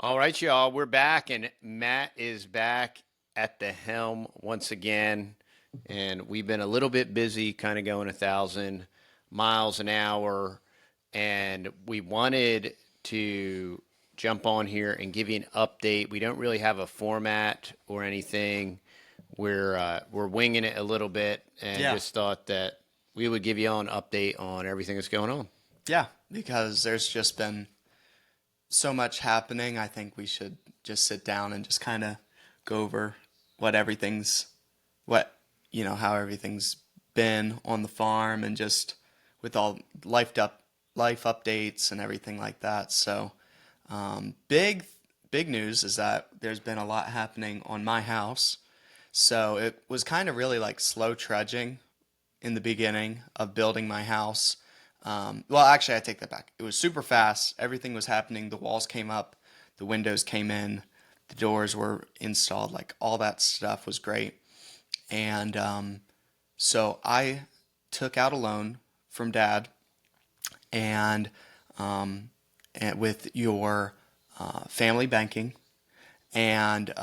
All right, y'all, we're back, and Matt is back at the helm once again. And we've been a little bit busy, kind of going 1,000 miles an hour. And we wanted to jump on here and give you an update. We don't really have a format or anything. We're winging it a little bit, and Yeah, just thought that we would give you all an update on everything that's going on. yeah, because there's just been so much happening. I think we should just sit down and just kind of go over what everything's, what, how everything's been on the farm and just with all life updates and everything like that. So, big news is that there's been a lot happening on my house. So it was kind of really like slow trudging in the beginning of building my house. Well, actually, I take that back. It was super fast. Everything was happening. The walls came up, the windows came in, the doors were installed. Like all that stuff was great. And so I took out a loan from Dad, and, and with your family banking, and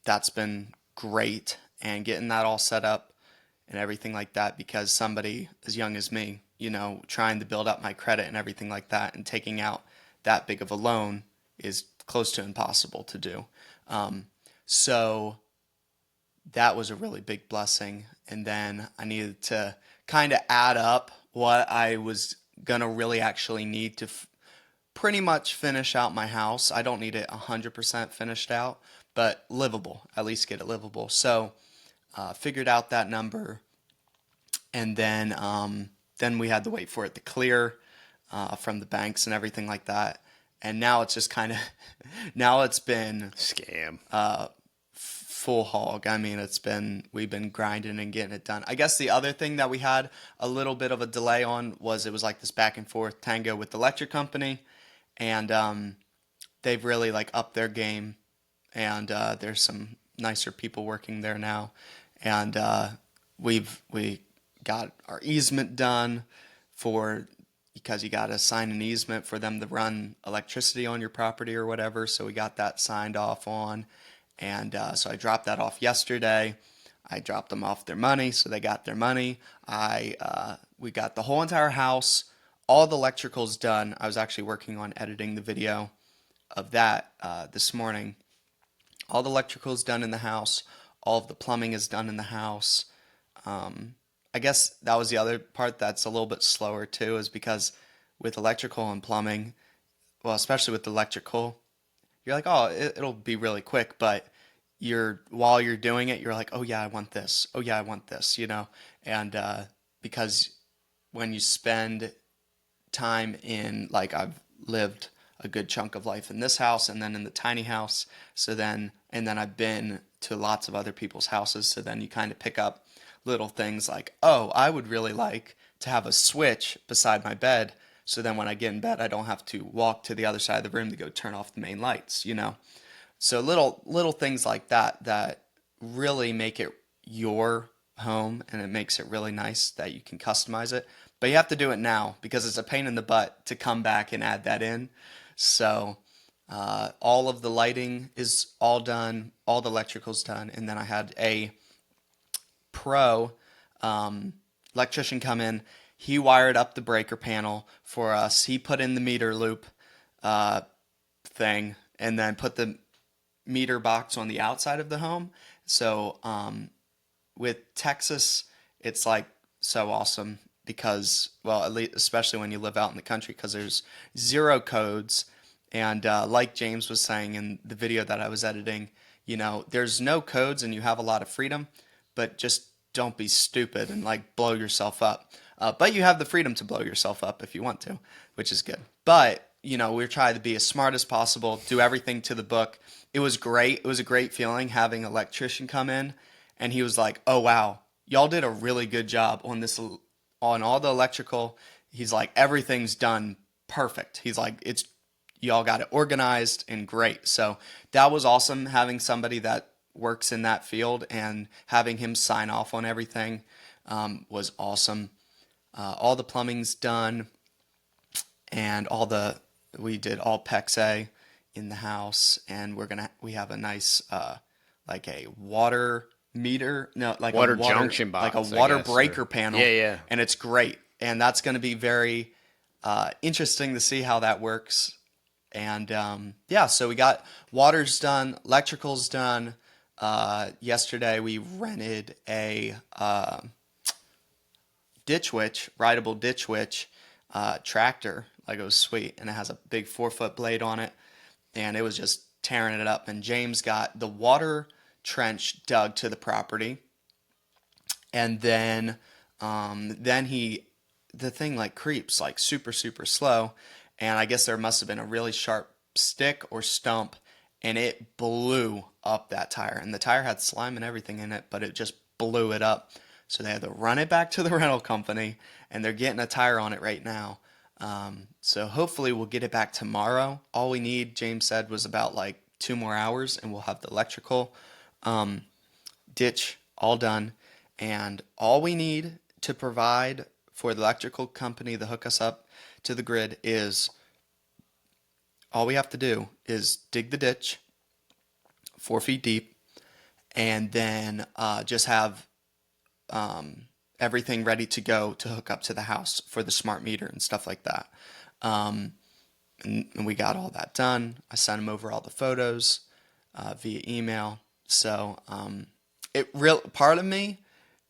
that's been great. And getting that all set up and everything like that because somebody as young as me, trying to build up my credit and everything like that and taking out that big of a loan is close to impossible to do. So that was a really big blessing. And then I needed to kind of add up what I was going to really actually need to pretty much finish out my house. I don't need it 100% finished out, but livable, at least get it livable. So figured out that number, and then we had to wait for it to clear from the banks and everything like that. And now it's just kind of now it's been Scam. full hog. I mean, we've been grinding and getting it done. I guess the other thing that we had a little bit of a delay on was it was like this back and forth tango with the electric company, and they've really like upped their game, and there's some nicer people working there now, and we got our easement done for because you got to sign an easement for them to run electricity on your property or whatever. So we got that signed off on, and so I dropped that off yesterday. I dropped them off their money, so they got their money. We got the whole entire house, all the electricals done. I was actually working on editing the video of that this morning. All the electrical is done in the house. All of the plumbing is done in the house. I guess that was the other part that's a little bit slower too, is because with electrical and plumbing, well, especially with electrical, you're like, oh, it'll be really quick, but while you're doing it, you're like, oh yeah, I want this. Oh yeah, I want this, and because when you spend time in like I've lived a good chunk of life in this house and then in the tiny house. And then I've been to lots of other people's houses. So then you kind of pick up little things like, oh, I would really like to have a switch beside my bed. So then when I get in bed, I don't have to walk to the other side of the room to go turn off the main lights. So little things like that really make it your home, and it makes it really nice that you can customize it. But you have to do it now because it's a pain in the butt to come back and add that in. So all of the lighting is all done, all the electrical's done, and then I had a pro electrician come in. He wired up the breaker panel for us. He put in the meter loop uh, thing, and then put the meter box on the outside of the home. So with Texas, it's like so awesome because, well, at least especially when you live out in the country, because there's zero codes, and like James was saying in the video that I was editing, there's no codes and you have a lot of freedom, but just don't be stupid and like blow yourself up. But you have the freedom to blow yourself up if you want to, which is good. But we're trying to be as smart as possible, do everything to the book. It was great. It was a great feeling having an electrician come in, and he was like, "Oh wow, y'all did a really good job on this, on all the electrical." He's like, "Everything's done perfect." He's like, "It's y'all got it organized and great." So that was awesome having somebody that works in that field and having him sign off on everything was awesome. All the plumbing's done, and we did all PEX A in the house, and we have a nice like a water meter, no, Water junction like a box, I water guess. Or breaker panel, yeah, yeah. and it's great. And that's going to be very interesting to see how that works. And yeah, so we got water's done, electrical's done. Yesterday we rented a ditch witch, rideable ditch witch tractor. Like, it was sweet, and it has a big 4-foot blade on it, and it was just tearing it up. And James got the water trench dug to the property, and then the thing like creeps like super super slow, and I guess there must have been a really sharp stick or stump, and it blew up that tire, and the tire had slime and everything in it, but it just blew it up. So they had to run it back to the rental company, and they're getting a tire on it right now. So hopefully we'll get it back tomorrow. All we need, James said, was about like 2 more hours, and we'll have the electrical ditch all done. And all we need to provide for the electrical company to hook us up to the grid is, all we have to do is dig the ditch 4 feet deep, and then just have everything ready to go to hook up to the house for the smart meter and stuff like that. And we got all that done. I sent him over all the photos via email. So part of me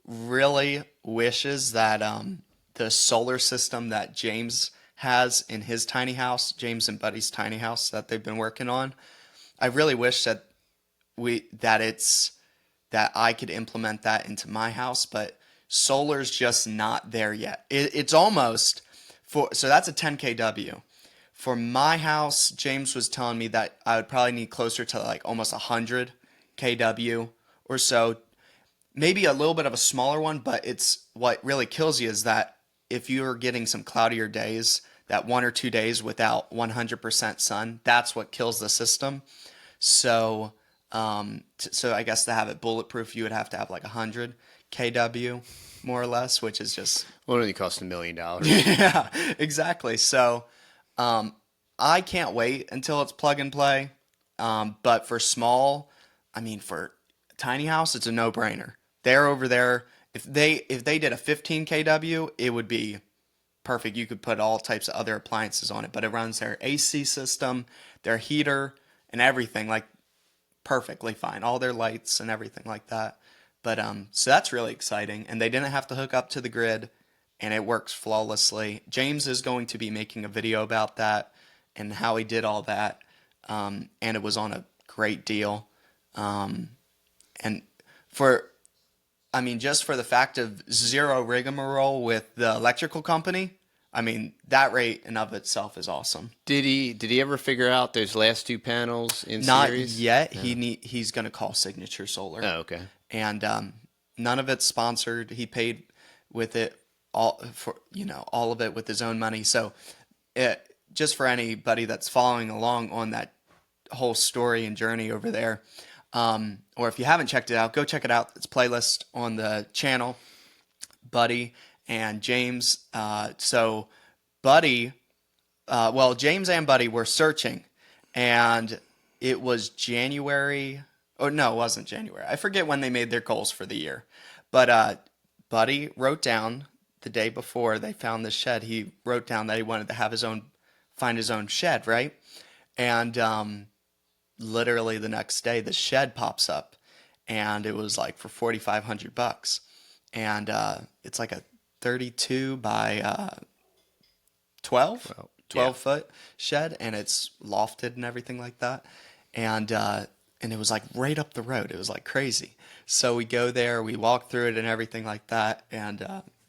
really wishes that the solar system that James has in his tiny house, James and Buddy's tiny house that they've been working on, I really wish that that I could implement that into my house, but solar's just not there yet. It's almost so that's a 10 kW. For my house, James was telling me that I would probably need closer to like almost 100 kW or so. Maybe a little bit of a smaller one, but it's what really kills you is that if you're getting some cloudier days, that 1 or 2 days without 100% sun, that's what kills the system. So so I guess to have it bulletproof, you would have to have like 100 kW, more or less, which is just Well, it only cost $1 million. yeah, exactly. So I can't wait until it's plug and play. But for for tiny house, it's a no-brainer. They're over there. If they did a 15 kW, it would be perfect. You could put all types of other appliances on it, but it runs their AC system, their heater, and everything like perfectly fine. All their lights and everything like that. But so that's really exciting, and they didn't have to hook up to the grid, and it works flawlessly. James is going to be making a video about that and how he did all that, and it was on a great deal. And just for the fact of zero rigmarole with the electrical company, that rate in of itself is awesome. Did he ever figure out those last 2 panels in Not series? yet. No. He's going to call Signature Solar. Oh, okay. And none of it's sponsored. He paid with it all of it with his own money. So just for anybody that's following along on that whole story and journey over there, or if you haven't checked it out, go check it out. It's playlist on the channel. Buddy and James. So Buddy, James and Buddy were searching, and it was January. Oh, no, it wasn't January. I forget when they made their goals for the year. But Buddy wrote down the day before they found this shed, he wrote down that he wanted to find his own shed, right? And literally the next day, the shed pops up, and it was like for $4,500. And it's like a 32 by 12 foot shed, and it's lofted and everything like that. And it was like right up the road. It was like crazy. So we go there, we walk through it and everything like that. And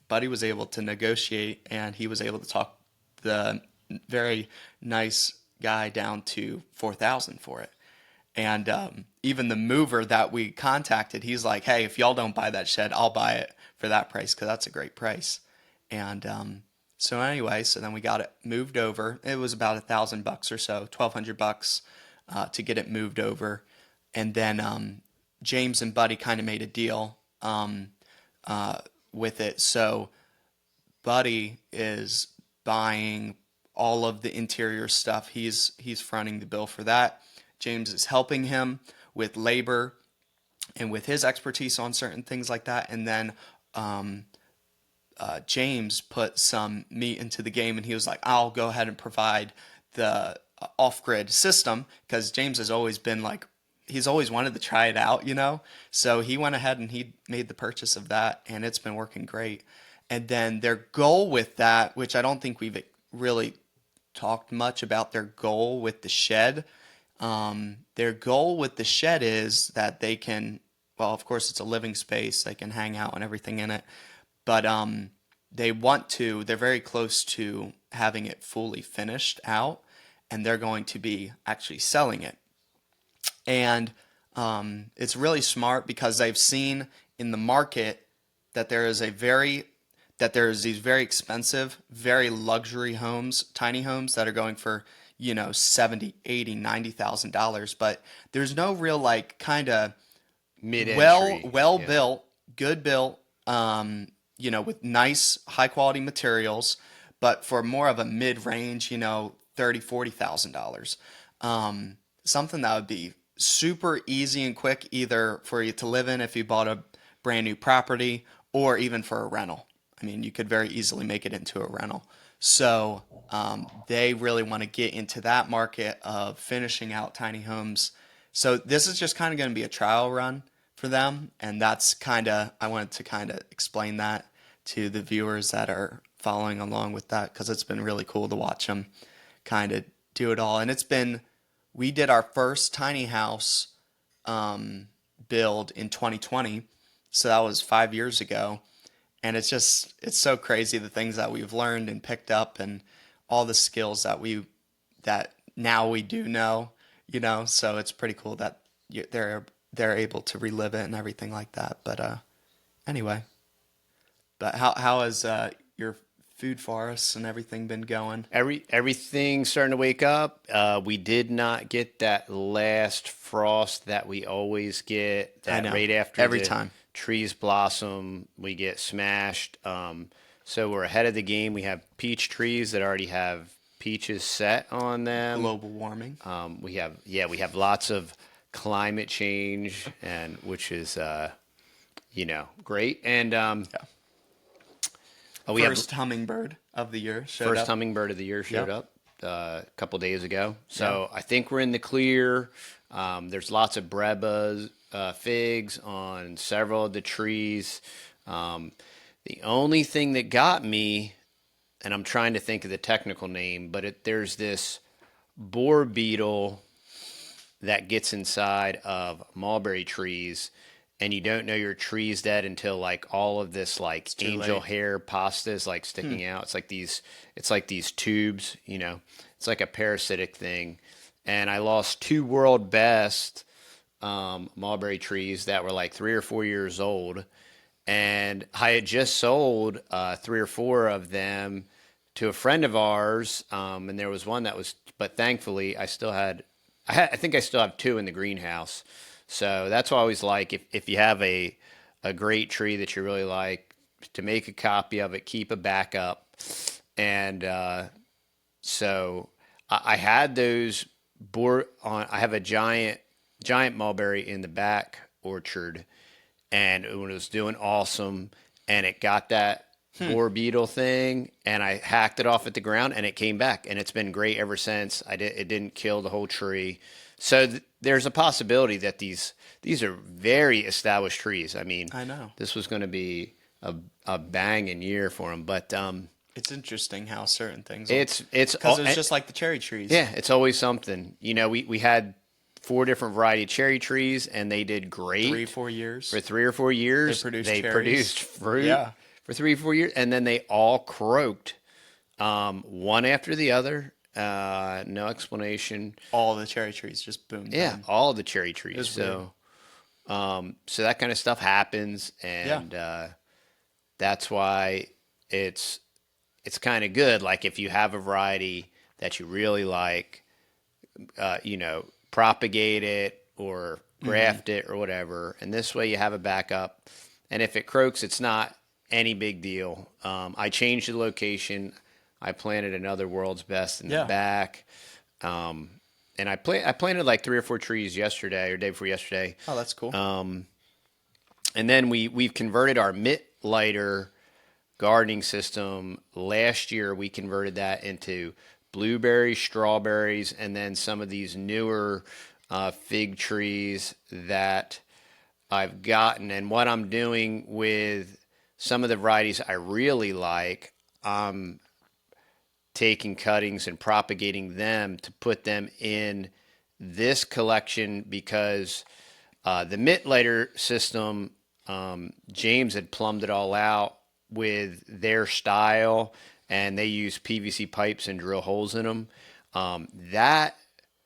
Buddy was able to negotiate, and he was able to talk the very nice guy down to $4,000 for it. And even the mover that we contacted, he's like, "Hey, if y'all don't buy that shed, I'll buy it for that price, because that's a great price." And so anyway, so then we got it moved over. It was about $1,000 or so, $1,200 to get it moved over. And then James and Buddy kind of made a deal with it. So Buddy is buying all of the interior stuff. He's fronting the bill for that. James is helping him with labor and with his expertise on certain things like that. And then James put some meat into the game, and he was like, I'll go ahead and provide the off-grid system, because James has always been like, he's always wanted to try it out, So he went ahead and he made the purchase of that, and it's been working great. And then their goal with that, which I don't think we've really talked much about their goal with the shed. Their goal with the shed is that they can, well, of course it's a living space, they can hang out and everything in it, but they're very close to having it fully finished out, and they're going to be actually selling it. And it's really smart, because they've seen in the market that there's these very expensive, very luxury homes, tiny homes that are going for, $70,000, $80,000, $90,000, but there's no real like kind of Mid-entry. well Yeah. built, good built, with nice high quality materials, but for more of a mid range, $30,000, $40,000. Something that would be super easy and quick, either for you to live in if you bought a brand new property, or even for a rental. I mean, you could very easily make it into a rental. So they really want to get into that market of finishing out tiny homes. So this is just kind of going to be a trial run for them. And I wanted to kind of explain that to the viewers that are following along with that, because it's been really cool to watch them kind of do it all. And we did our first tiny house build in 2020. So that was 5 years ago. And it's so crazy, the things that we've learned and picked up, and all the skills that now we do know, so it's pretty cool that they're able to relive it and everything like that. But anyway, but how has your food forests and everything been going? Everything's starting to wake up. We did not get that last frost that we always get. I That know. right after Every the time. trees blossom, we get smashed. So we're ahead of the game. We have peach trees that already have peaches set on them. Global warming. We have lots of climate change, and which is great. And we First hummingbird of the year showed first up. hummingbird of the year showed Yep. up a couple days ago. So I think we're in the clear. There's lots of brebas, figs on several of the trees. The only thing that got me, and I'm trying to think of the technical name, but there's this boar beetle that gets inside of mulberry trees, and you don't know your tree's dead until like all of this like too angel late. hair pasta is like sticking out. It's like these tubes, It's like a parasitic thing. And I lost two world best mulberry trees that were like 3 or 4 years old, and I had just sold 3 or 4 of them to a friend of ours, and there was one that was, but thankfully I think I still have 2 in the greenhouse. So that's why I always like, if you have a great tree that you really like, to make a copy of it, keep a backup. And so I had those I have a giant mulberry in the back orchard, and it was doing awesome, and it got that boar beetle thing, and I hacked it off at the ground, and it came back, and it's been great ever since. It didn't kill the whole tree. So there's a possibility that these are very established trees. I mean, I know. this was going to be a banging year for them, but It's interesting how certain things. it's Because it's just like the cherry trees. yeah, it's always something. We had 4 different variety of cherry trees, and they did great 3-4 years. for 3 or 4 years. They produced cherries. produced fruit Yeah. for 3 or 4 years, and then they all croaked, one after the other. No explanation. All the cherry trees just boomed. Yeah, down. all the cherry trees. was So, so that kind of stuff happens, and that's why it's kind of good. Like if you have a variety that you really like, propagate it or graft it or whatever, and this way you have a backup. And if it croaks, it's not any big deal. I changed the location. I planted another world's best in the Yeah. back. And I planted like 3 or 4 trees yesterday or day before yesterday. Oh, that's cool. And then we've converted our mitt lighter gardening system. Last year we converted that into blueberries, strawberries, and then some of these newer fig trees that I've gotten. And what I'm doing with some of the varieties I really like, I'm taking cuttings and propagating them to put them in this collection because the mitt lighter system, James had plumbed it all out with their style, and they use PVC pipes and drill holes in them. That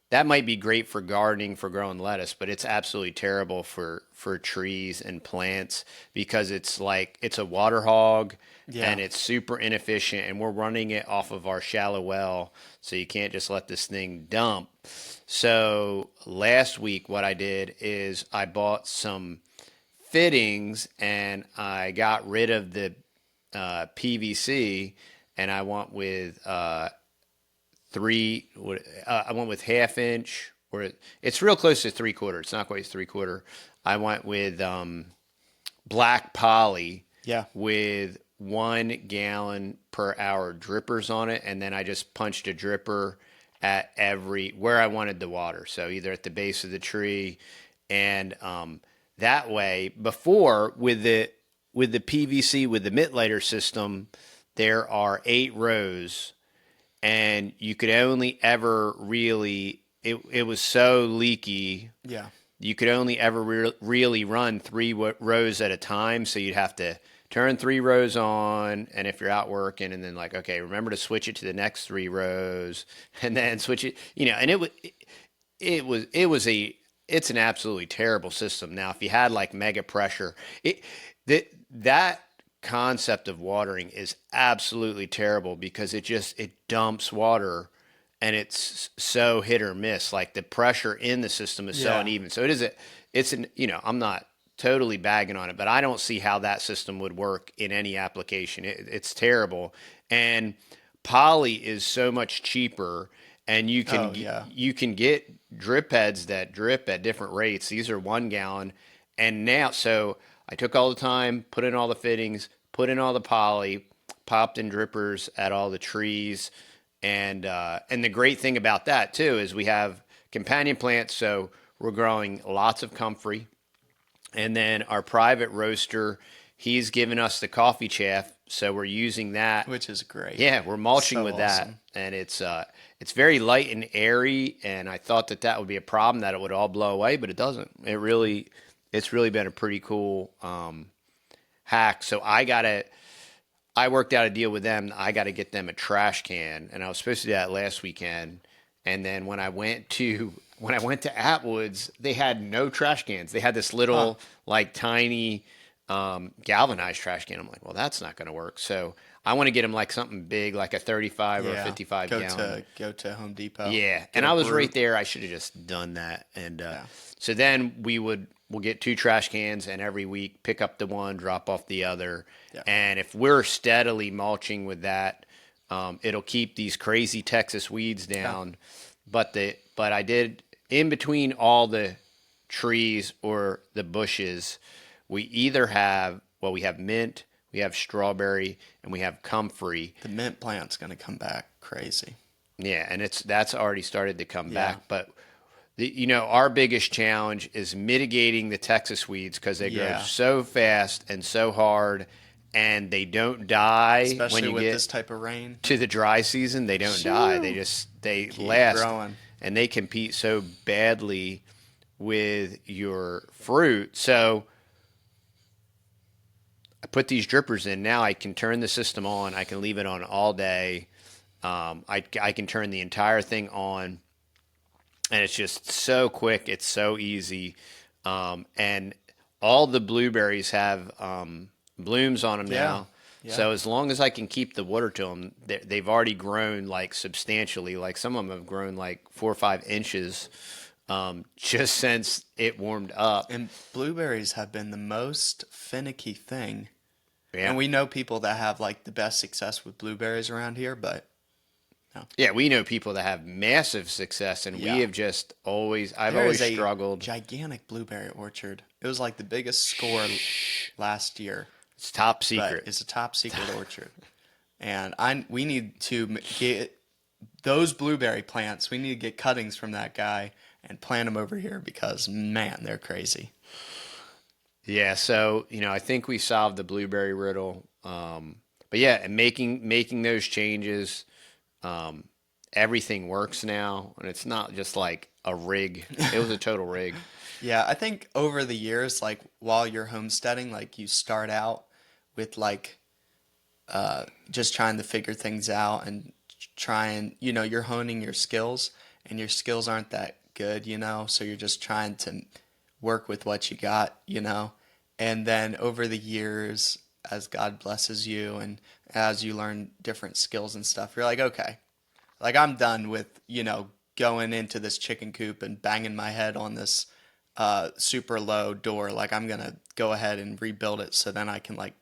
that might be great for gardening for growing lettuce, but it's absolutely terrible for trees and plants because it's a water hog Yeah. and it's super inefficient and we're running it off of our shallow well, so you can't just let this thing dump. So last week what I did is I bought some fittings and I got rid of the PVC and I went with I went with half inch, or it's real close to 3/4. It's not quite 3/4. I went with black poly Yeah. with 1 gallon per hour drippers on it, and then I just punched a dripper at every where I wanted the water. So either at the base of the tree, and that way. Before with the PVC with the mitt lighter system, there are 8 rows and you could only ever really it was so leaky Yeah. you could only ever really run 3 rows at a time, so you'd have to turn 3 rows on, and if you're out working, and then like, okay, remember to switch it to the next 3 rows and then switch it, and it's an absolutely terrible system. Now if you had like mega pressure, that concept of watering is absolutely terrible because it dumps water and it's so hit or miss. Like the pressure in the system is so Yeah. uneven. So I'm not totally bagging on it, but I don't see how that system would work in any application. It's terrible. And poly is so much cheaper and Oh, yeah. you can get drip heads that drip at different rates. These are 1 gallon. And now, so I took all the time, put in all the fittings, put in all the poly, popped in drippers at all the trees, and the great thing about that too is we have companion plants, so we're growing lots of comfrey, and then our private roaster, he's given us the coffee chaff, so we're using that. Which is great. Yeah, we're mulching So with that, awesome. and it's very light and airy. And I thought that would be a problem, that it would all blow away, but it doesn't. It's really been a pretty cool hack. So I worked out a deal with them. I got to get them a trash can, and I was supposed to do that last weekend. And then when I went to Atwood's, they had no trash cans. They had this little like tiny galvanized trash can. I'm like, well, that's not going to work. So I want to get them like something big, like a 35 or a 55 gallon. Go to Home Depot. Yeah, Get and a I was brew. right there. I should have just done that. And Yeah. so then we'll get 2 trash cans, and every week pick up the one, drop off the other. Yeah. And if we're steadily mulching with that, it'll keep these crazy Texas weeds down. But I did, in between all the trees or the bushes, we have mint, we have strawberry, and we have comfrey. The mint plant's going to come back crazy. Yeah, and that's already started to come Yeah. back. But our biggest challenge is mitigating the Texas weeds because they grow Yeah. so fast and so hard, and they don't die Especially when you with get this type of rain. to the dry season. They don't die. They Keep last, growing. and they compete so badly with your fruit. So I put these drippers in. Now I can turn the system on. I can leave it on all day. I can turn the entire thing on, and it's just so quick. It's so easy, and all the blueberries have blooms on them now. Yeah. So as long as I can keep the water to them, they've already grown like substantially. Like some of them have grown like 4 or 5 inches just since it warmed up. And blueberries have been the most finicky thing Yeah. And we know people that have like the best success with blueberries around here, but no. Yeah, we know people that have massive success, and we Yeah. have just always, I've There is always a struggled. gigantic blueberry orchard. It was like the biggest score last year, It's top but secret. it's a top secret orchard. And we need to get those blueberry plants. We need to get cuttings from that guy and plant them over here because man, they're crazy. Yeah, so I think we solved the blueberry riddle. But yeah, and making those changes, everything works now, and it's not just like a rig. It was a total rig. Yeah, I think over the years, like while you're homesteading, like you start out with like just trying to figure things out and trying, you're honing your skills and your skills aren't that good, so you're just trying to work with what you got. And then over the years, as God blesses you and as you learn different skills and stuff, you're like, okay, like I'm done with, going into this chicken coop and banging my head on this super low door. Like I'm going to go ahead and rebuild it so then I can like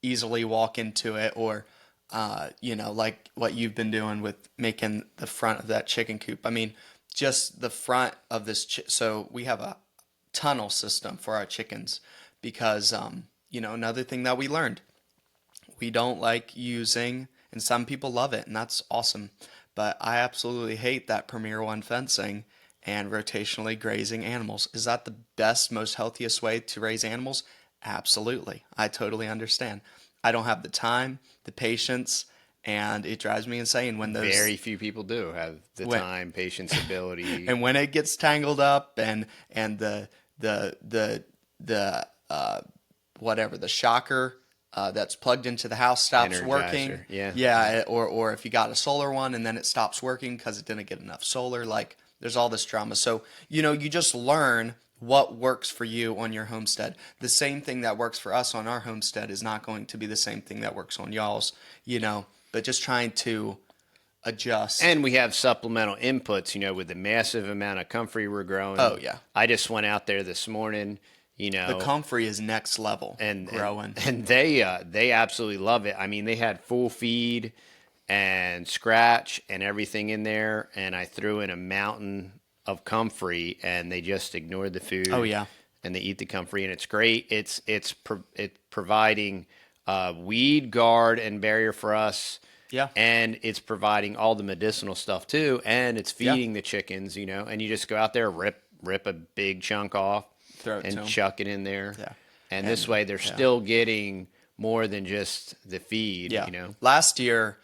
easily walk into it or like what you've been doing with making the front of that chicken coop. I mean, just the front of this so we have a tunnel system for our chickens because another thing that we learned, we don't like using, and some people love it and that's awesome, but I absolutely hate that Premier One fencing and rotationally grazing animals. Is that the best, most healthiest way to raise animals? Absolutely. I totally understand. I don't have the time, the patience, and it drives me insane when Very few people do have the when time, patience, ability. and when it gets tangled up and the whatever the shocker that's plugged into the house stops working. Energizer, yeah. Yeah, or if you got a solar one and then it stops working because it didn't get enough solar, like there's all this drama. So, you just learn what works for you on your homestead. The same thing that works for us on our homestead is not going to be the same thing that works on y'all's, but just trying to adjust. And we have supplemental inputs, with the massive amount of comfrey we're growing. Oh, yeah. I just went out there this morning, The comfrey is next level and growing. and they absolutely love it. I mean, they had full feed and scratch and everything in there, and I threw in a mountain of comfrey, and they just ignored the food. Oh, yeah. And they eat the comfrey, and it's great. It's providing weed guard and barrier for us. Yeah. And it's providing all the medicinal stuff too, and it's feeding the chickens, and you just go out there, rip a big chunk off, Throw it to and 'em. chuck it in there. Yeah. And this way they're still getting more than just the feed, Yeah. Last year,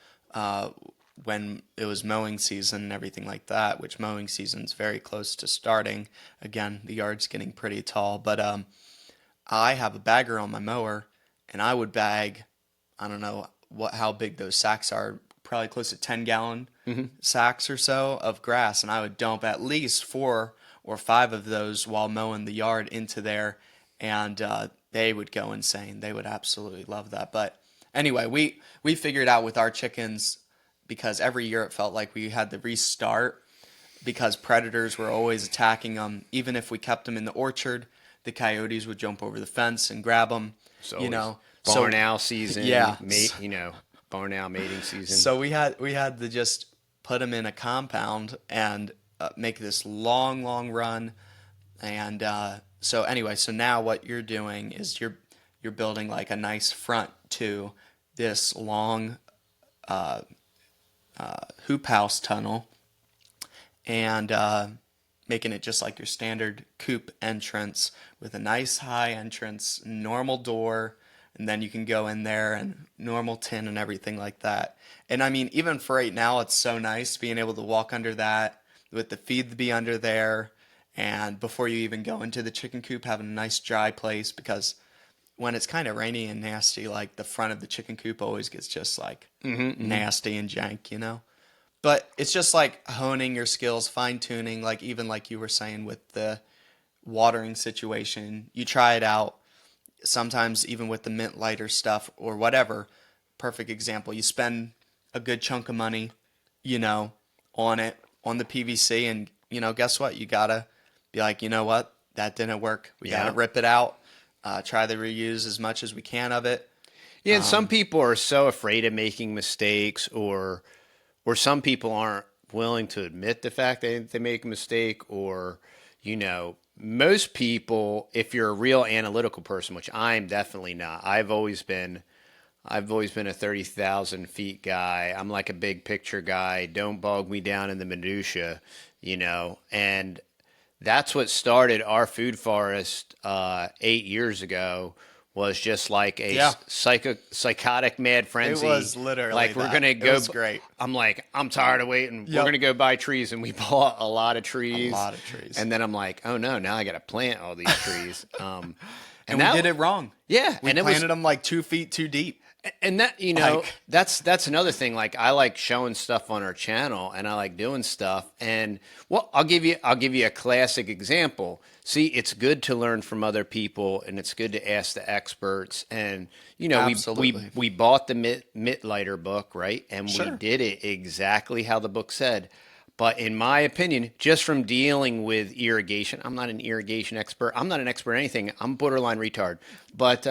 when it was mowing season and everything like that, which mowing season's very close to starting. Again, the yard's getting pretty tall, but I have a bagger on my mower, and I would bag, I don't know how big those sacks are, probably close to 10-gallon sacks or so of grass, and I would dump at least 4 or 5 of those while mowing the yard into there, and they would go insane. They would absolutely love that. But anyway, we figured out with our chickens, because every year it felt like we had to restart because predators were always attacking them. Even if we kept them in the orchard, the coyotes would jump over the fence and grab them. So So barn owl season, Yeah. barn owl mating season. So we had to just put them in a compound and make this long run. And so anyway, so now what you're doing is you're building like a nice front to this long hoop house tunnel, and making it just like your standard coop entrance with a nice high entrance, normal door, and then you can go in there and normal tin and everything like that. And I mean, even for right now, it's so nice being able to walk under that with the feed to be under there, and before you even go into the chicken coop, having a nice dry place, because when it's kind of rainy and nasty, like the front of the chicken coop always gets just like nasty and jank. But it's just like honing your skills, fine tuning, like even like you were saying with the watering situation, you try it out. Sometimes even with the mint lighter stuff or whatever, perfect example, you spend a good chunk of money, on it, on the PVC, and guess what? You gotta be like, what? That didn't work. We gotta rip it out. Try to reuse as much as we can of it. Yeah, and some people are so afraid of making mistakes, or some people aren't willing to admit the fact that they make a mistake, or most people, if you're a real analytical person, which I'm definitely not. I've always been a 30,000 feet guy. I'm like a big picture guy. Don't bog me down in the minutia, and that's what started our food forest 8 years ago. Was just like a Yeah, psychotic mad it frenzy. was literally Like we're that. gonna It go. was great. I'm like, I'm tired of waiting. We're Yep, gonna go buy trees, and we bought a lot of a trees. lot of trees. And then I'm like, oh no, now I got to plant all these trees. And And we that, did it wrong. yeah, We and it was, planted them like 2 feet too deep. and that Like, that's another thing. Like I like showing stuff on our channel, and I like doing stuff. And well, I'll give you a classic example. See, it's good to learn from other people, and it's good to ask the experts. And absolutely. we bought the Mittlighter book, right? And we Sure. did it exactly how the book said. But in my opinion, just from dealing with irrigation, I'm not an irrigation expert. I'm not an expert in anything. I'm borderline retard. But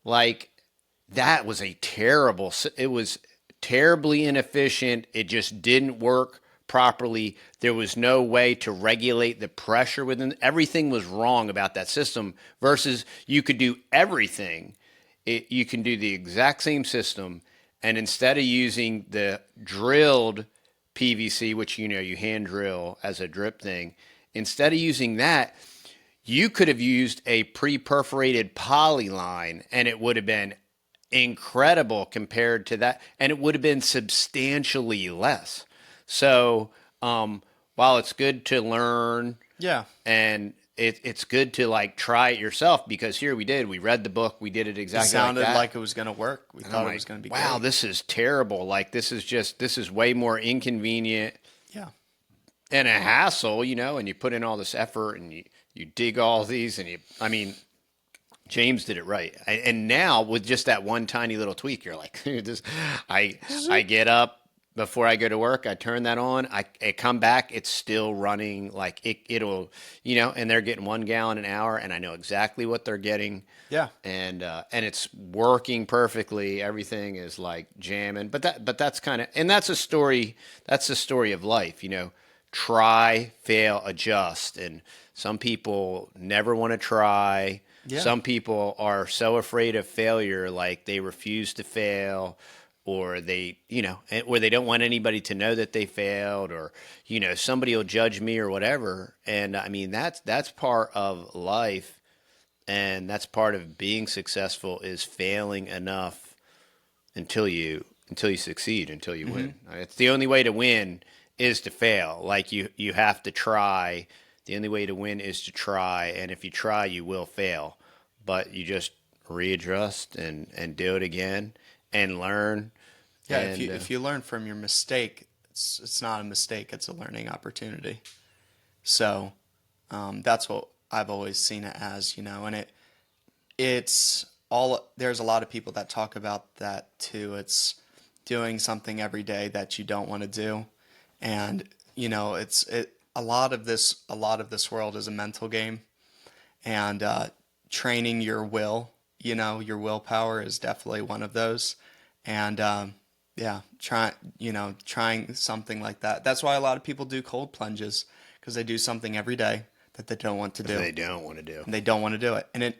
like that was it was terribly inefficient. It just didn't work properly. There was no way to regulate the pressure within. Everything was wrong about that system versus you could do everything. You can do the exact same system, and instead of using the drilled PVC, which you hand drill as a drip thing, instead of using that, you could have used a pre-perforated poly line, and it would have been incredible compared to that, and it would have been substantially less. So, while it's good to learn, Yeah. and it's good to like try it yourself, because here we read the book, we did it It exactly like sounded that. like it was going to work. We And I'm thought it like, was going to be wow, great. this is terrible. Like this is way more inconvenient Yeah. and a hassle, and you put in all this effort, and you dig all these, and I mean, James did it right. And now with just that one tiny little tweak, you're like, this, I get up before I go to work, I turn that on, I come back, it's still running, like it'll, and they're getting 1 gallon an hour, and I know exactly what they're getting. Yeah. And it's working perfectly. Everything is like jamming. But that's kind of, and that's a story. That's the story of life. Try, fail, adjust. And some people never want to try. Yeah. Some people are so afraid of failure, like they refuse to fail, or or they don't want anybody to know that they failed, or somebody will judge me or whatever. And I mean, that's part of life, and that's part of being successful, is failing enough until you succeed, until you win. It's the only way to win is to fail. Like you have to try. The only way to win is to try, and if you try, you will fail, but you just readjust and do it again and learn. Yeah. And If you learn from your mistake, it's not a mistake. It's a learning opportunity. So that's what I've always seen it as, and it's all, there's a lot of people that talk about that too. It's doing something every day that you don't want to do. And, a lot of this world is a mental game, and training your will, your willpower is definitely one of those. And, yeah, trying something like that. That's why a lot of people do cold plunges, because they do something every day that they don't want to do. they don't want to do. And they don't want to do it. And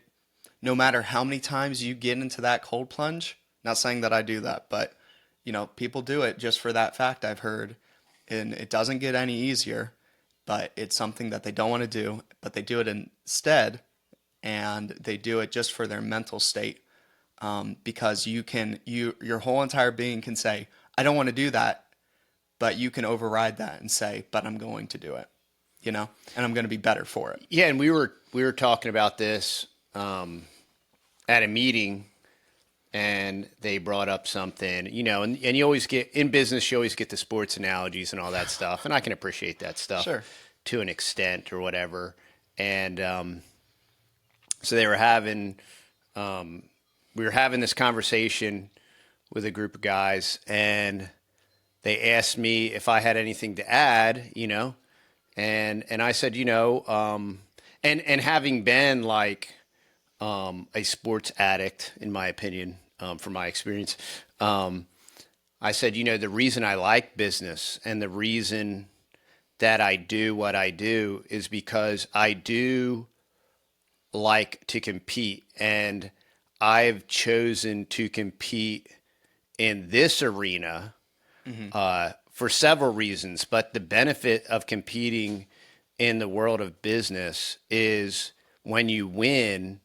no matter how many times you get into that cold plunge, not saying that I do that, but people do it just for that fact, I've heard, and it doesn't get any easier, but it's something that they don't want to do, but they do it instead, and they do it just for their mental state. Because your whole entire being can say, I don't want to do that, but you can override that and say, but I'm going to do it, and I'm going to be better for it. Yeah, and we were talking about this at a meeting, and they brought up something, and you always get, in business, you always get the sports analogies and all that stuff, and I can appreciate that stuff Sure. to an extent or whatever. And so they were having, we were having this conversation with a group of guys, and they asked me if I had anything to add, and I said, and having been like a sports addict, in my opinion, from my experience. I said, the reason I like business and the reason that I do what I do is because I do like to compete, and I've chosen to compete in this arena for several reasons. But the benefit of competing in the world of business is when you win,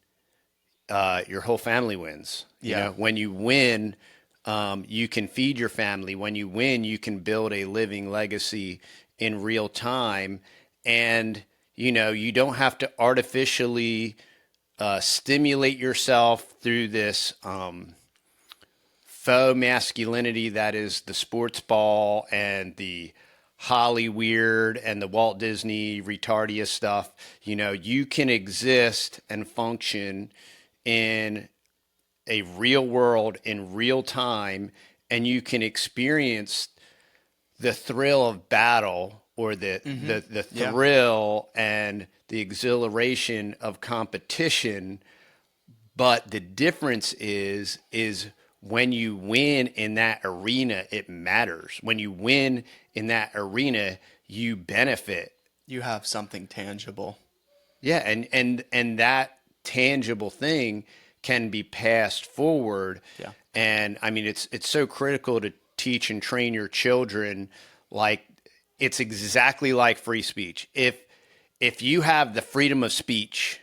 your whole family wins. Yeah. When you win, you can feed your family. When you win, you can build a living legacy in real time. And, you don't have to artificially stimulate yourself through this faux masculinity that is the sports ball and the Hollyweird and the Walt Disney retardia stuff. You can exist and function in a real world in real time, and you can experience the thrill of battle, or the thrill and the exhilaration of competition. But the difference is when you win in that arena, it matters. When you win in that arena, you benefit. You have something tangible. Yeah, and that tangible thing can be passed forward. Yeah. And I mean, it's so critical to teach and train your children. Like, it's exactly like free speech. If you have the freedom of speech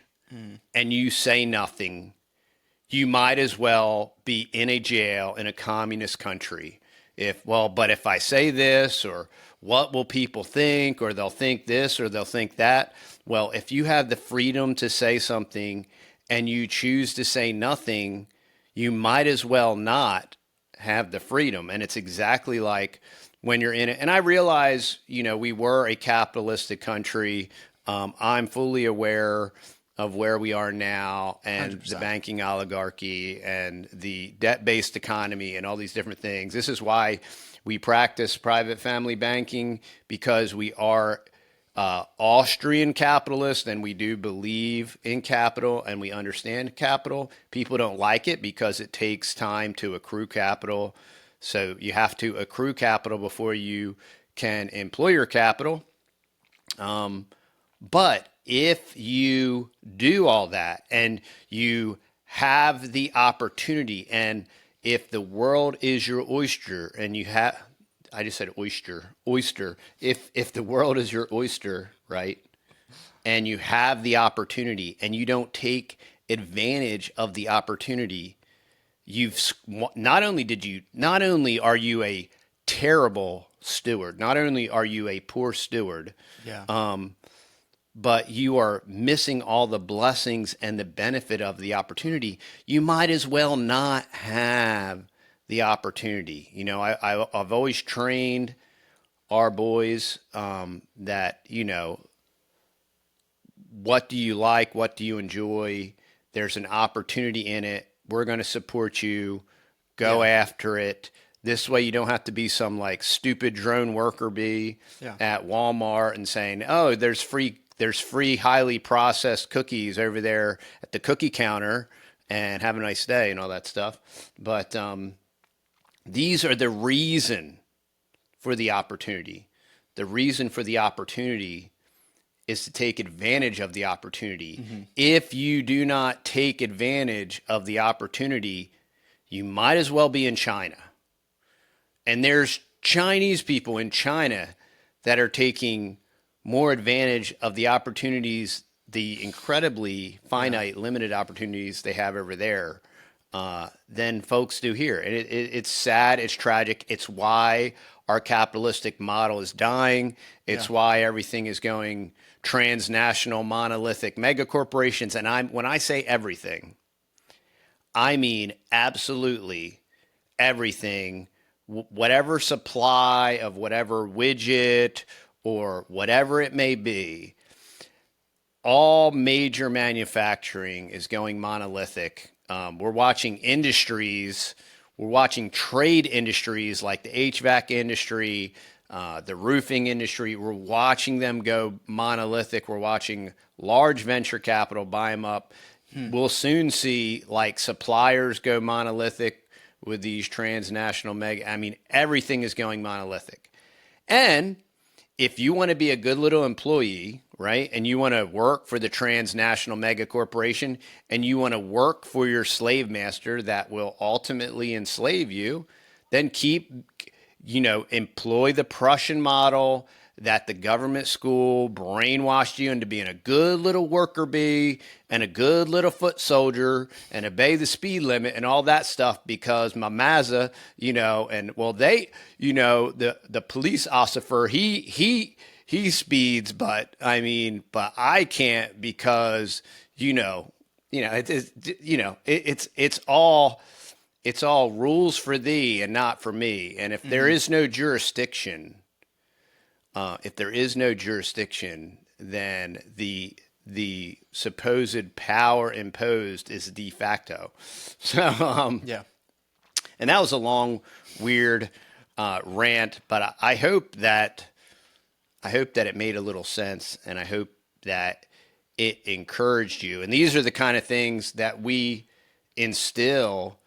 and you say nothing, you might as well be in a jail in a communist country. But if I say this, or what will people think, or they'll think this, or they'll think that. Well, if you have the freedom to say something and you choose to say nothing, you might as well not have the freedom. And it's exactly like when you're in it. And I realize, we were a capitalistic country. I'm fully aware of where we are now, and 100%. the banking oligarchy and the debt-based economy and all these different things. This is why we practice private family banking, because we are Austrian capitalist, and we do believe in capital and we understand capital. People don't like it because it takes time to accrue capital. So you have to accrue capital before you can employ your capital. But if you do all that and you have the opportunity, and if the world is your oyster, and you have, I just said oyster. If the world is your oyster, right, and you have the opportunity and you don't take advantage of the opportunity, not only are you a terrible steward, not only are you a poor steward, but you are missing all the blessings and the benefit of the opportunity. You might as well not have the opportunity. I've always trained our boys that, what do you like? What do you enjoy? There's an opportunity in it. We're going to support you. Go after it. This way you don't have to be some like stupid drone worker bee at Walmart and saying, oh, there's free highly processed cookies over there at the cookie counter, and have a nice day and all that stuff. But these are the reason for the opportunity. The reason for the opportunity is to take advantage of the opportunity. Mm-hmm. If you do not take advantage of the opportunity, you might as well be in China. And there's Chinese people in China that are taking more advantage of the opportunities, the incredibly finite, limited opportunities they have over there, than folks do here. And it's sad, it's tragic. It's why our capitalistic model is dying. It's why everything is going transnational, monolithic mega corporations. And when I say everything, I mean absolutely everything. Whatever supply of whatever widget or whatever it may be, all major manufacturing is going monolithic. We're watching trade industries like the HVAC industry, the roofing industry. We're watching them go monolithic. We're watching large venture capital buy them up. We'll soon see like suppliers go monolithic. with these transnational mega. I mean, everything is going monolithic. And if you want to be a good little employee, right, and you want to work for the transnational mega corporation and you want to work for your slave master that will ultimately enslave you, then employ the Prussian model that the government school brainwashed you into being a good little worker bee and a good little foot soldier and obey the speed limit and all that stuff because my Mazda, and well, the police officer, he speeds, but I can't because, it's all rules for thee and not for me. And if there is no jurisdiction, then the supposed power imposed is de facto. So, Yeah. and that was a long, weird rant, but I hope that it made a little sense, and I hope that it encouraged you. And these are the kind of things that we instill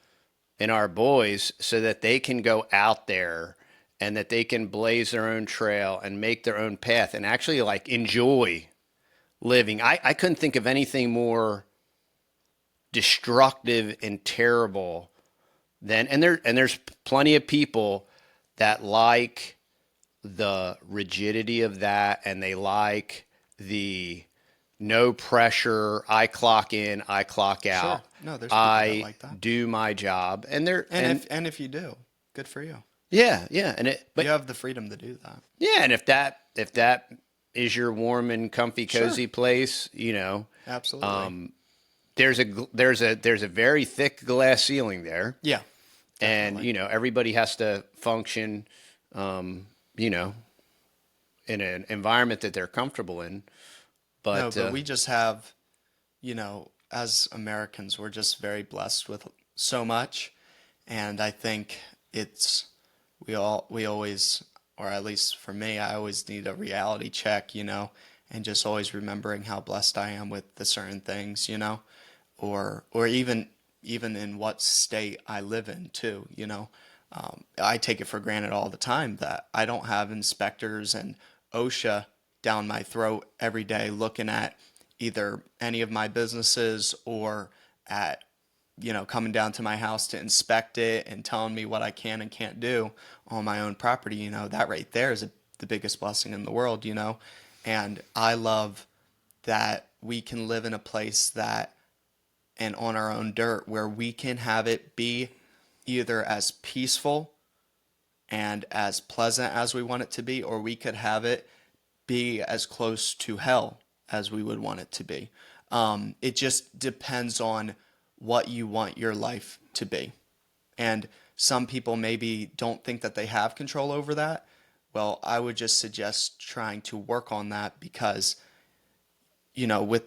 in our boys so that they can go out there and that they can blaze their own trail and make their own path and actually like enjoy living. I couldn't think of anything more destructive and terrible than, and there's plenty of people that like the rigidity of that, and they like the no pressure, I clock in, I clock out. Sure. No, there's people that I like that. do my job, and If you do, good for you. yeah, but You have the freedom to do that. yeah, and if that is your warm and comfy, cozy place, Absolutely. there's a very thick glass ceiling there, Yeah. and Definitely. everybody has to function, in an environment that they're comfortable in. No, But but we just have, as Americans, we're just very blessed with so much, and I think we always, or at least for me, I always need a reality check, and just always remembering how blessed I am with the certain things, or even in what state I live in too, I take it for granted all the time that I don't have inspectors and OSHA down my throat every day looking at either any of my businesses or at coming down to my house to inspect it and telling me what I can and can't do on my own property. That right there is the biggest blessing in the world. And I love that we can live in a place that, and on our own dirt, where we can have it be either as peaceful and as pleasant as we want it to be, or we could have it be as close to hell as we would want it to be. It just depends on what you want your life to be. And some people maybe don't think that they have control over that. Well, I would just suggest trying to work on that because, with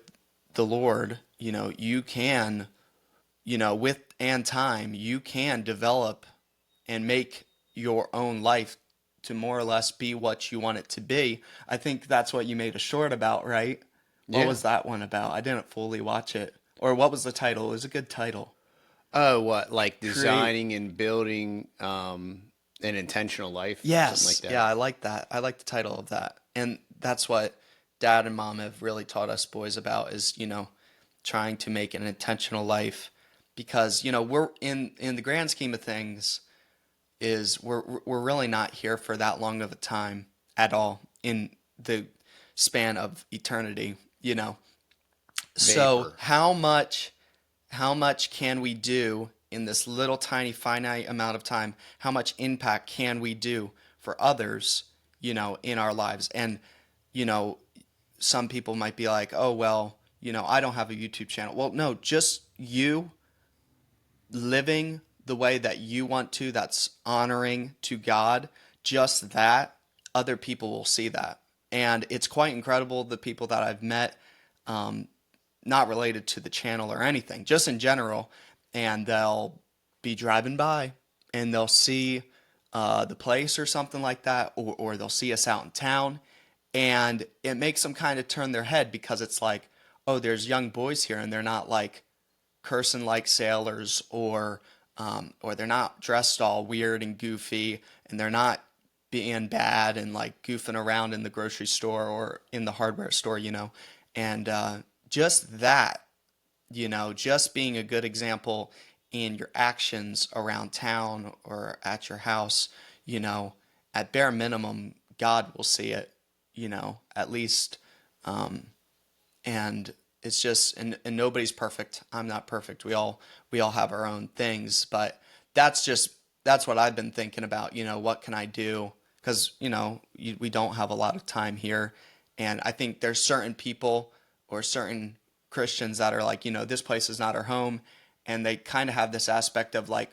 the Lord, you can, with and time, you can develop and make your own life to more or less be what you want it to be. I think that's what you made a short about, right? What yeah. was that one about? I didn't fully watch it. Or what was the title? It was a good title. Oh, what, like Create. designing and building an intentional life, something like Yes. that. Yeah, I like that. I like the title of that. And that's what dad and mom have really taught us boys about is, trying to make an intentional life because, we're in the grand scheme of things is we're really not here for that long of a time at all in the span of eternity, So Vapor. how much can we do in this little tiny finite amount of time? How much impact can we do for others, in our lives? And, some people might be like, oh, well, I don't have a YouTube channel. Well, no, just you living the way that you want to, that's honoring to God, just that, other people will see that. And it's quite incredible the people that I've met, not related to the channel or anything, just in general, and they'll be driving by and they'll see the place or something like that, or they'll see us out in town, and it makes them kind of turn their head because it's like, oh, there's young boys here and they're not like cursing like sailors or or they're not dressed all weird and goofy, and they're not being bad and like goofing around in the grocery store or in the hardware store, and just that, just being a good example in your actions around town or at your house, you know, at bare minimum, God will see it, at least. Um, and it's just, and nobody's perfect. I'm not perfect. We all have our own things, but that's what I've been thinking about. What can I do? Because we don't have a lot of time here, and I think there's certain people or certain Christians that are like, this place is not our home, and they kind of have this aspect of like,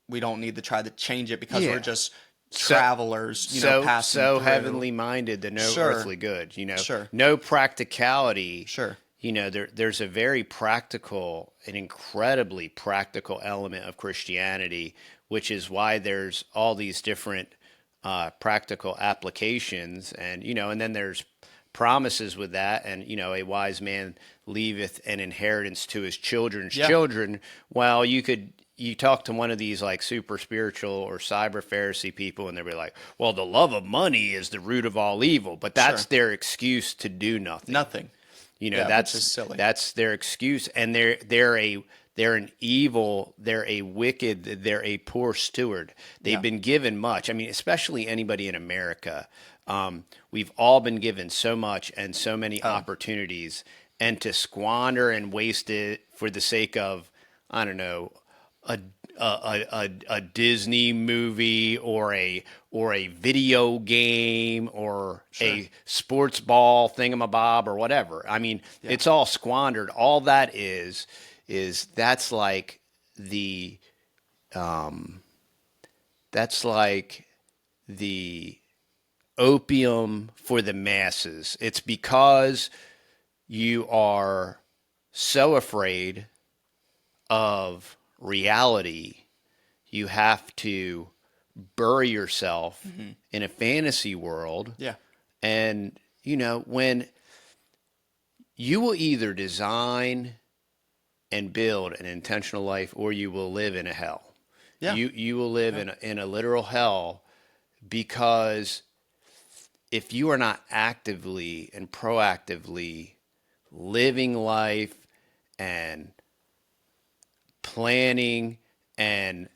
we don't need to try to change it because we're Yeah. just So, travelers, so passing so through. heavenly minded that no Sure, earthly good, sure, no practicality. sure. There's a very practical, an incredibly practical element of Christianity, which is why there's all these different practical applications, and then there's promises with that, and a wise man leaveth an inheritance to his children's Yeah, children. Well, you talk to one of these like super spiritual or cyber Pharisee people, and they'll be like, "Well, the love of money is the root of all evil," but that's sure. their excuse to do nothing. Nothing. Yeah, which is silly. That's their excuse, and they're a wicked, they're a poor steward. They've Yeah. been given much. I mean, especially anybody in America. We've all been given so much and so many Oh, opportunities, and to squander and waste it for the sake of, I don't know, a a Disney movie or a video game or sure. a sports ball thingamabob or whatever. I mean, Yeah. it's all squandered. All that is that's like the that's like the opium for the masses. It's because you are so afraid of reality, you have to bury yourself in a fantasy world. Yeah. And, when you will either design and build an intentional life or you will live in a hell. Yeah. You will live Yeah. in a literal hell because if you are not actively and proactively living life and planning and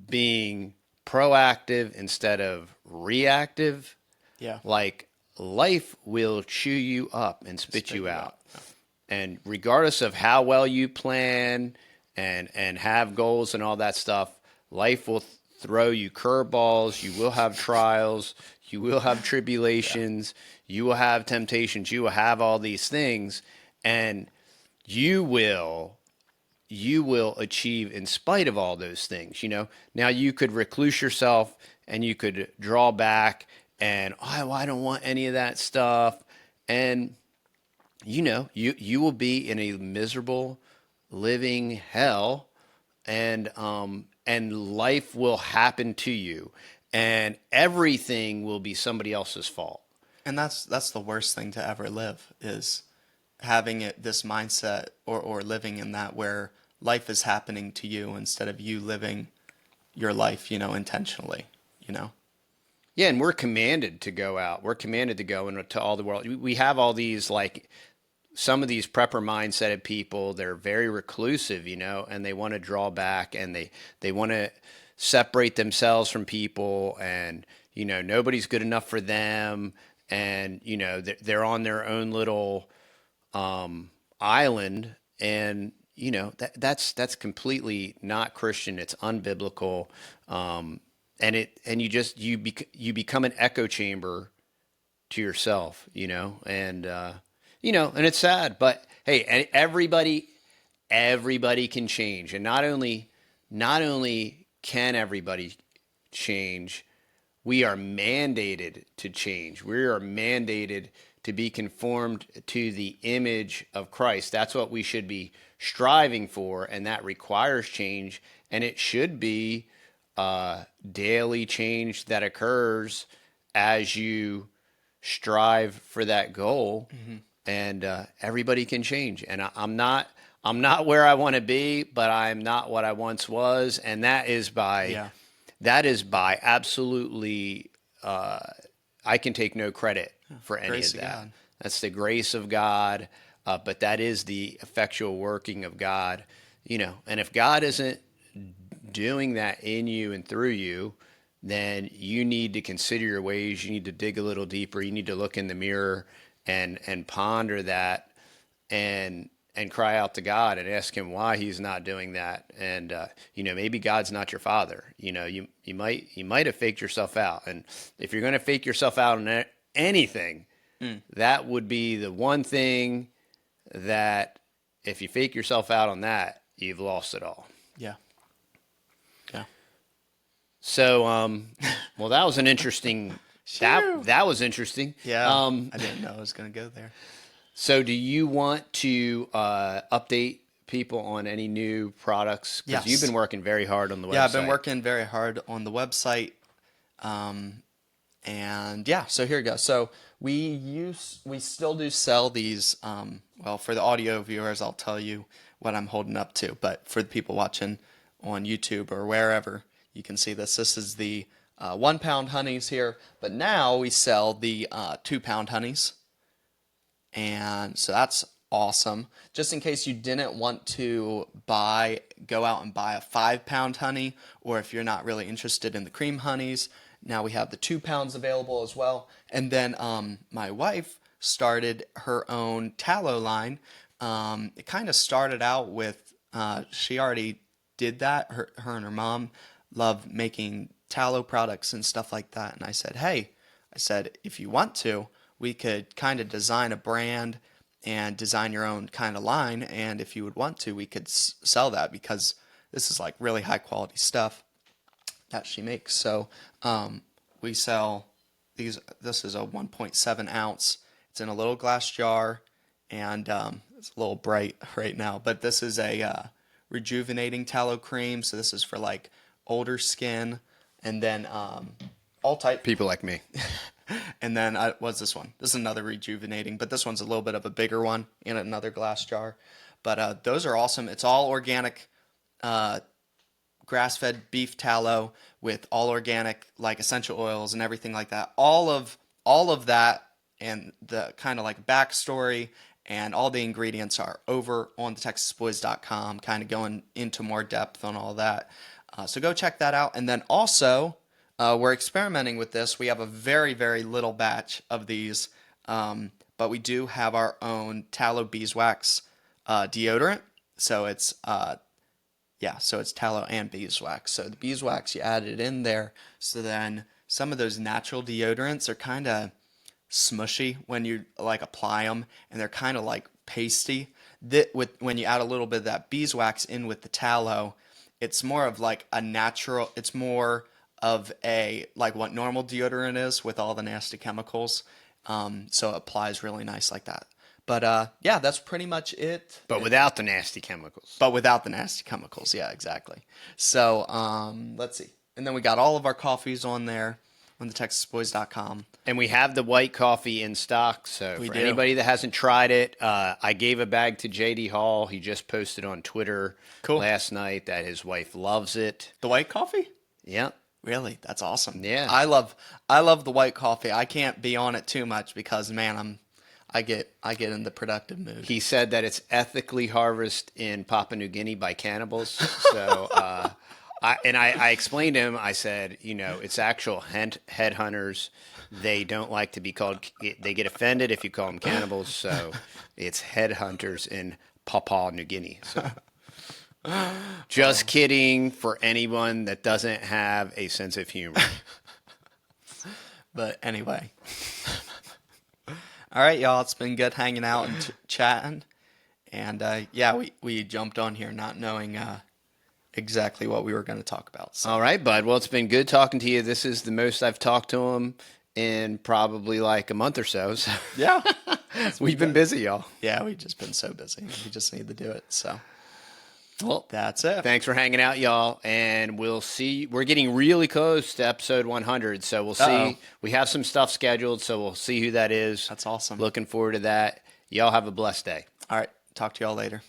being proactive instead of reactive, Yeah. like life will chew you up and spit Spit you you out. out. And regardless of how well you plan and have goals and all that stuff, life will throw you curveballs. You will have trials. You will have Yeah. tribulations. You will have temptations. You will have all these things, and you will you will achieve in spite of all those things. Now you could recluse yourself and you could draw back and, oh, I don't want any of that stuff. And you will be in a miserable living hell, and life will happen to you, and everything will be somebody else's fault. And that's the worst thing to ever live is having this mindset or living in that where life is happening to you instead of you living your life, intentionally, you know. Yeah, and we're commanded to go out. We're commanded to go into all the world. We have all these like some of these prepper mindset of people. They're very reclusive, and they want to draw back and they want to separate themselves from people, and nobody's good enough for them, and they're on their own little island, and that's completely not Christian. It's unbiblical, and you become an echo chamber to yourself, and it's sad, but hey, everybody can change, and not only can everybody change, we are mandated to change. We are mandated to be conformed to the image of Christ. That's what we should be striving for, and that requires change. And it should be daily change that occurs as you strive for that goal. and everybody can change. And I'm not where I want to be, but I'm not what I once was, and Yeah. that is by absolutely. I can take no credit for any Grace of of that. God. That's the grace of God, but that is the effectual working of God. And if God isn't doing that in you and through you, then you need to consider your ways. You need to dig a little deeper. You need to look in the mirror and ponder that and cry out to God and ask Him why He's not doing that. And maybe God's not your father. You might have faked yourself out. And if you're going to fake yourself out on anything, that would be the one thing that if you fake yourself out on that, you've lost it all. Yeah. Yeah. So, well, that was an interesting. That was interesting. Yeah. Um, I didn't know I was going to go there. so, do you want to update people on any new products? Because Yes. you've been working very hard on the website. Yeah, I've been working very hard on the website. And yeah, so here we go. So we still do sell these. Well, for the audio viewers, I'll tell you what I'm holding up to. But for the people watching on YouTube or wherever, you can see this. This is the 1 pound honeys here. But now we sell the 2 pound honeys. And so that's awesome. Just in case you didn't want to go out and buy a 5 pound honey, or if you're not really interested in the cream honeys, now we have the 2 pounds available as well. And then my wife started her own tallow line. It kind of started out with, she already did that. Her and her mom love making tallow products and stuff like that. And I said, hey, if you want to, we could kind of design a brand and design your own kind of line. And if you would want to, we could sell that, because this is like really high quality stuff that she makes. So we sell these. This is a 1.7 ounce. It's in a little glass jar, and it's a little bright right now. But this is a rejuvenating tallow cream. So this is for like older skin, and then all type people like me. And then what's this one? This is another rejuvenating, but this one's a little bit of a bigger one in another glass jar. But those are awesome. It's all organic, grass-fed beef tallow with all organic, like essential oils and everything like that. All of that, and the kind of like backstory and all the ingredients are over on TheTexasBoys.com, kind of going into more depth on all that. So go check that out. And then also, we're experimenting with this. We have a very, very little batch of these, but we do have our own tallow beeswax deodorant. So it's tallow and beeswax. So the beeswax, you add it in there, so then some of those natural deodorants are kind of smushy when you like apply them, and they're kind of like pasty. When you add a little bit of that beeswax in with the tallow, it's more of like a natural. It's more of a like what normal deodorant is with all the nasty chemicals. So it applies really nice like that. But yeah, that's pretty much it. But without the nasty chemicals. But without the nasty chemicals, yeah, exactly. So let's see. And then we got all of our coffees on there on TheTexasBoys.com. And we have the white coffee in stock. So for anybody that hasn't tried it, I gave a bag to JD Hall. He just posted on Twitter last night that his wife loves it. The white coffee? Yeah. Really? That's awesome. Yeah. I love the white coffee. I can't be on it too much because, man, I get in the productive mood. He said that it's ethically harvested in Papua New Guinea by cannibals. So I explained to him, I said, it's actual headhunters. They don't like to be called, they get offended if you call them cannibals. So it's headhunters in Papua New Guinea. So. Just kidding for anyone that doesn't have a sense of humor. But anyway. All right, y'all. It's been good hanging out and chatting. And yeah, we jumped on here not knowing exactly what we were going to talk about. So. All right, bud. Well, it's been good talking to you. This is the most I've talked to him in probably like a month or so. So. Yeah. We've been busy, y'all. Yeah, we've just been so busy. We just need to do it. So. Well, that's it. Thanks for hanging out, y'all. And we'll see. We're getting really close to episode 100. So we'll see. We have some stuff scheduled. So we'll see who that is. That's awesome. Looking forward to that. Y'all have a blessed day. All right. Talk to y'all later.